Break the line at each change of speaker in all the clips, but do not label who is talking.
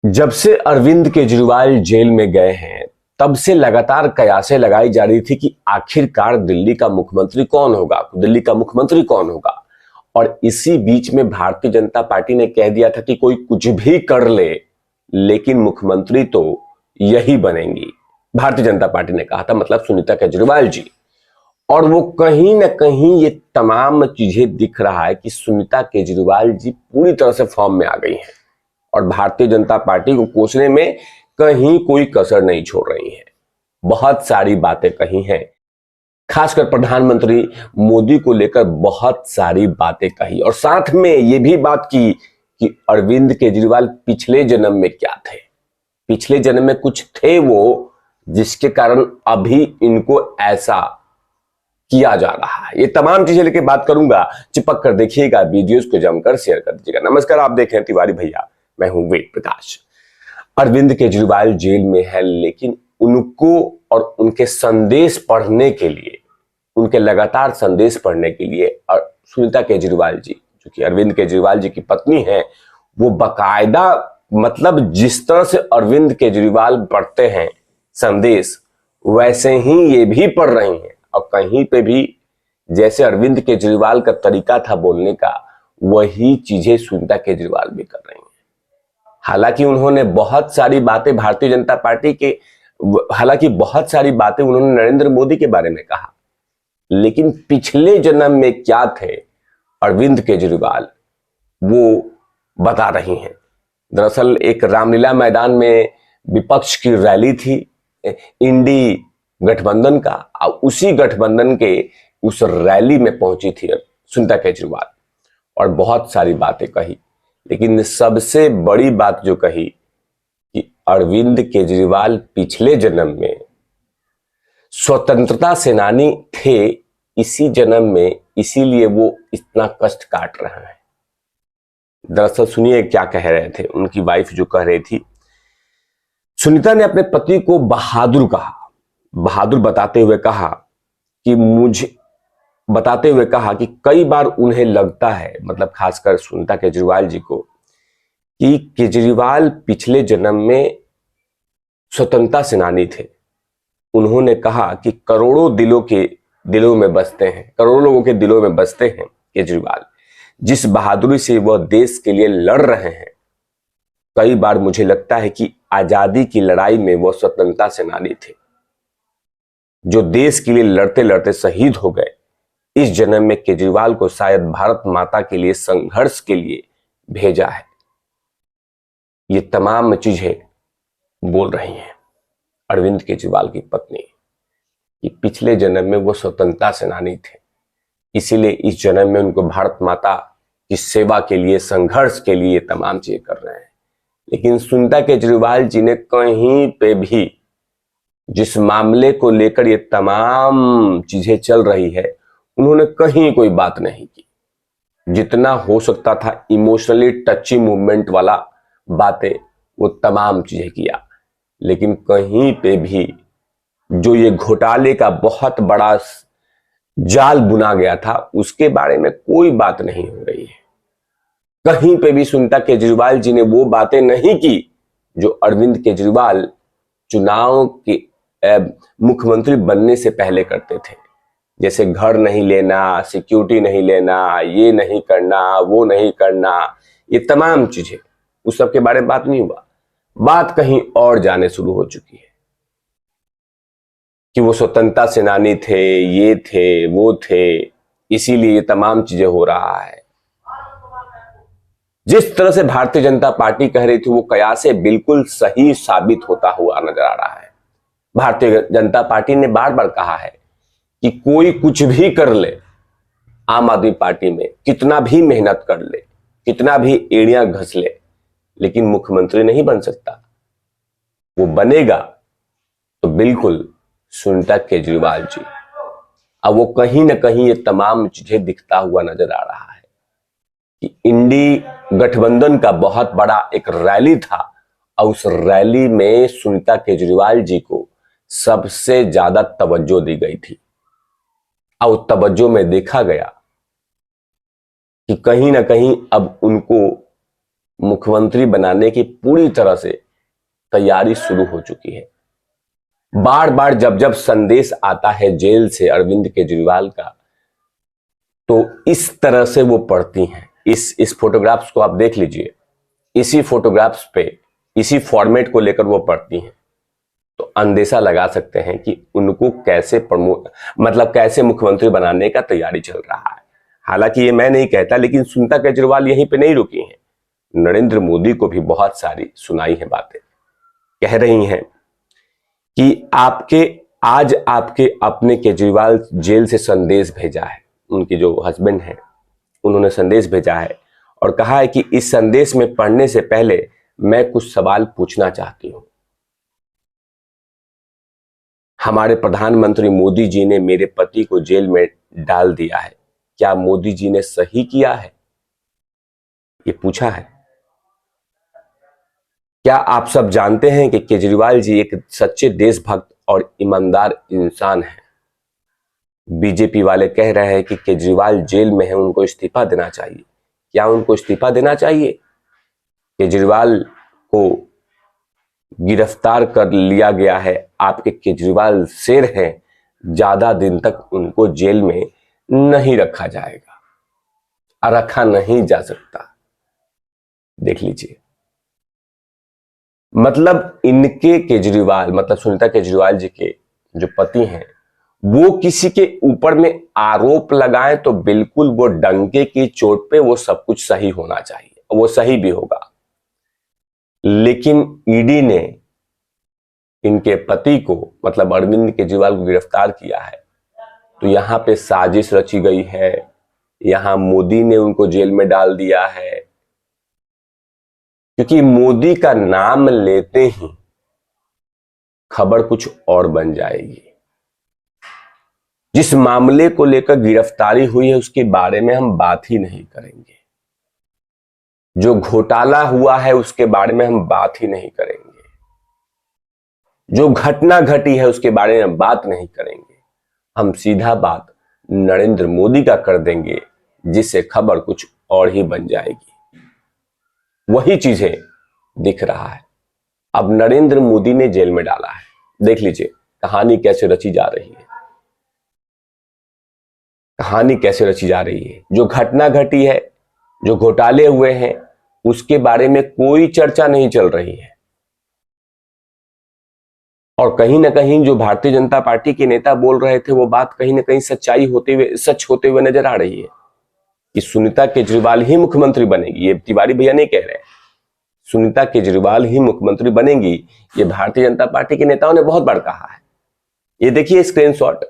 जब से अरविंद केजरीवाल जेल में गए हैं तब से लगातार कयासें लगाई जा रही थी कि आखिरकार दिल्ली का मुख्यमंत्री कौन होगा, दिल्ली का मुख्यमंत्री कौन होगा। और इसी बीच में भारतीय जनता पार्टी ने कह दिया था कि कोई कुछ भी कर ले लेकिन मुख्यमंत्री तो यही बनेंगी। भारतीय जनता पार्टी ने कहा था, मतलब सुनीता केजरीवाल जी। और वो कहीं ना कहीं ये तमाम चीजें दिख रहा है कि सुनीता केजरीवाल जी पूरी तरह से फॉर्म में आ गई हैं और भारतीय जनता पार्टी को कोसने में कहीं कोई कसर नहीं छोड़ रही है। बहुत सारी बातें कही हैं, खासकर प्रधानमंत्री मोदी को लेकर बहुत सारी बातें कही और साथ में ये भी बात की कि अरविंद केजरीवाल पिछले जन्म में क्या थे। पिछले जन्म में कुछ थे वो, जिसके कारण अभी इनको ऐसा किया जा रहा है। ये तमाम चीजें लेके बात करूंगा, चिपक कर देखिएगा, वीडियोस को जमकर शेयर कर दीजिएगा। नमस्कार, आप देख रहे हैं तिवारी भैया, मैं हूं वेद प्रकाश। अरविंद केजरीवाल जेल में है, लेकिन उनको और उनके संदेश पढ़ने के लिए, उनके लगातार संदेश पढ़ने के लिए और सुनीता केजरीवाल जी, जो कि अरविंद केजरीवाल जी की पत्नी है, वो बाकायदा, मतलब जिस तरह से अरविंद केजरीवाल पढ़ते हैं संदेश, वैसे ही ये भी पढ़ रही हैं। और कहीं पे भी जैसे अरविंद केजरीवाल का तरीका था बोलने का, वही चीजें सुनीता केजरीवाल भी कर रही हैं। हालांकि उन्होंने बहुत सारी बातें भारतीय जनता पार्टी के, हालांकि बहुत सारी बातें उन्होंने नरेंद्र मोदी के बारे में कहा, लेकिन पिछले जन्म में क्या थे अरविंद केजरीवाल, वो बता रही हैं। दरअसल एक रामलीला मैदान में विपक्ष की रैली थी इंडी गठबंधन का, और उसी गठबंधन के उस रैली में पहुंची थी सुनीता केजरीवाल और बहुत सारी बातें कही। लेकिन सबसे बड़ी बात जो कही कि अरविंद केजरीवाल पिछले जन्म में स्वतंत्रता सेनानी थे, इसी जन्म में, इसीलिए वो इतना कष्ट काट रहे हैं। दरअसल सुनिए क्या कह रहे थे, उनकी वाइफ जो कह रही थी। सुनीता ने अपने पति को बहादुर कहा, बहादुर बताते हुए कहा कि कई बार उन्हें लगता है, मतलब खासकर सुनीता केजरीवाल जी को, कि केजरीवाल पिछले जन्म में स्वतंत्रता सेनानी थे। उन्होंने कहा कि करोड़ों दिलों में बसते हैं, करोड़ों लोगों के दिलों में बसते हैं केजरीवाल, जिस बहादुरी से वह देश के लिए लड़ रहे हैं। कई बार मुझे लगता है कि आजादी की लड़ाई में वह स्वतंत्रता सेनानी थे, जो देश के लिए लड़ते लड़ते शहीद हो गए। इस जन्म में केजरीवाल को शायद भारत माता के लिए संघर्ष के लिए भेजा है। ये तमाम चीजें बोल रही हैं अरविंद केजरीवाल की पत्नी कि पिछले जन्म में वो स्वतंत्रता सेनानी थे, इसीलिए इस जन्म में उनको भारत माता की सेवा के लिए, संघर्ष के लिए तमाम चीजें कर रहे हैं। लेकिन सुनीता केजरीवाल जी ने कहीं पे भी, जिस मामले को लेकर ये तमाम चीजें चल रही है, उन्होंने कहीं कोई बात नहीं की। जितना हो सकता था इमोशनली टची मूवमेंट वाला बातें, वो तमाम चीजें किया। लेकिन कहीं पे भी जो ये घोटाले का बहुत बड़ा जाल बुना गया था, उसके बारे में कोई बात नहीं हो रही है। कहीं पे भी सुनीता केजरीवाल जी ने वो बातें नहीं की जो अरविंद केजरीवाल चुनाव के मुख्यमंत्री बनने से पहले करते थे। जैसे घर नहीं लेना, सिक्योरिटी नहीं लेना, ये नहीं करना, वो नहीं करना, ये तमाम चीजें, उस सब के बारे में बात नहीं हुआ। बात कहीं और जाने शुरू हो चुकी है कि वो स्वतंत्रता सेनानी थे, ये थे, वो थे, इसीलिए ये तमाम चीजें हो रहा है। जिस तरह से भारतीय जनता पार्टी कह रही थी, वो कयास बिल्कुल सही साबित होता हुआ नजर आ रहा है। भारतीय जनता पार्टी ने बार बार कहा है कि कोई कुछ भी कर ले, आम आदमी पार्टी में कितना भी मेहनत कर ले, कितना भी एड़ियां घस ले, लेकिन मुख्यमंत्री नहीं बन सकता। वो बनेगा तो बिल्कुल सुनीता केजरीवाल जी। अब वो कहीं ना कहीं ये तमाम चीजें दिखता हुआ नजर आ रहा है कि इंडी गठबंधन का बहुत बड़ा एक रैली था और उस रैली में सुनीता केजरीवाल जी को सबसे ज्यादा तवज्जो दी गई थी। और तवज्जो में देखा गया कि कहीं ना कहीं अब उनको मुख्यमंत्री बनाने की पूरी तरह से तैयारी शुरू हो चुकी है। बार बार जब जब संदेश आता है जेल से अरविंद केजरीवाल का, तो इस तरह से वो पढ़ती हैं। इस फोटोग्राफ्स को आप देख लीजिए, इसी फोटोग्राफ्स पे इसी फॉर्मेट को लेकर वो पढ़ती हैं, तो अंदेशा लगा सकते हैं कि उनको कैसे कैसे मुख्यमंत्री बनाने का तैयारी चल रहा है। हालांकि ये मैं नहीं कहता, लेकिन सुनीता केजरीवाल यहीं पे नहीं रुकी हैं, नरेंद्र मोदी को भी बहुत सारी सुनाई है बातें। कह रही हैं कि आज आपके अपने केजरीवाल जेल से संदेश भेजा है। उनके जो हस्बैंड हैं उन्होंने संदेश भेजा है और कहा है कि इस संदेश में पढ़ने से पहले मैं कुछ सवाल पूछना चाहती हूं। हमारे प्रधानमंत्री मोदी जी ने मेरे पति को जेल में डाल दिया है, क्या मोदी जी ने सही किया है? ये पूछा है। क्या आप सब जानते हैं कि केजरीवाल जी एक सच्चे देशभक्त और ईमानदार इंसान हैं? बीजेपी वाले कह रहे हैं कि केजरीवाल जेल में है, उनको इस्तीफा देना चाहिए। क्या उनको इस्तीफा देना चाहिए? केजरीवाल को गिरफ्तार कर लिया गया है, आपके केजरीवाल शेर हैं, ज्यादा दिन तक उनको जेल में नहीं रखा जाएगा, रखा नहीं जा सकता। देख लीजिए, मतलब इनके केजरीवाल, मतलब सुनीता केजरीवाल जी के जो पति हैं, वो किसी के ऊपर में आरोप लगाएं तो बिल्कुल वो डंके की चोट पे वो सब कुछ सही होना चाहिए, वो सही भी होगा। लेकिन ईडी ने इनके पति को, मतलब अरविंद केजरीवाल को गिरफ्तार किया है, तो यहां पे साजिश रची गई है, यहां मोदी ने उनको जेल में डाल दिया है, क्योंकि मोदी का नाम लेते ही खबर कुछ और बन जाएगी। जिस मामले को लेकर गिरफ्तारी हुई है उसके बारे में हम बात ही नहीं करेंगे, जो घोटाला हुआ है उसके बारे में हम बात ही नहीं करेंगे, जो घटना घटी है उसके बारे में हम बात नहीं करेंगे। हम सीधा बात नरेंद्र मोदी का कर देंगे, जिससे खबर कुछ और ही बन जाएगी। वही चीजें दिख रहा है। अब नरेंद्र मोदी ने जेल में डाला है, देख लीजिए कहानी कैसे रची जा रही है, कहानी कैसे रची जा रही है। जो घटना घटी है, जो घोटाले हुए हैं, उसके बारे में कोई चर्चा नहीं चल रही है। और कहीं ना कहीं जो भारतीय जनता पार्टी के नेता बोल रहे थे, वो बात कहीं ना कहीं सच होते हुए नजर आ रही है कि सुनीता केजरीवाल ही मुख्यमंत्री बनेगी। ये तिवारी भैया नहीं कह रहे, सुनीता केजरीवाल ही मुख्यमंत्री बनेगी, ये भारतीय जनता पार्टी के नेताओं ने बहुत बार कहा है। ये देखिए स्क्रीनशॉट,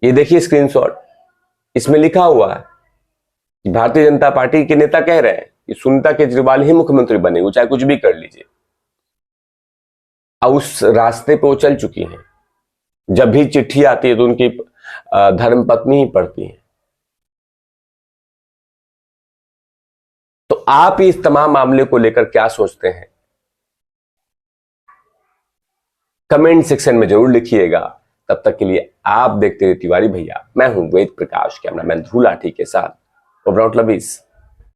ये देखिए स्क्रीनशॉट, इसमें लिखा हुआ है कि भारतीय जनता पार्टी के नेता कह रहे हैं कि सुनीता केजरीवाल ही मुख्यमंत्री बनेगी, चाहे कुछ भी कर लीजिए। अब उस रास्ते पे वो चल चुकी हैं। जब भी चिट्ठी आती है तो उनकी धर्मपत्नी ही पढ़ती हैं। तो आप इस तमाम मामले को लेकर क्या सोचते हैं, कमेंट सेक्शन में जरूर लिखिएगा। तब तक के लिए आप देखते रहिए तिवारी भैया। मैं हूं वेद प्रकाश, कैमरामैन ध्रुव लाठी के साथ ओबराउट लवीज।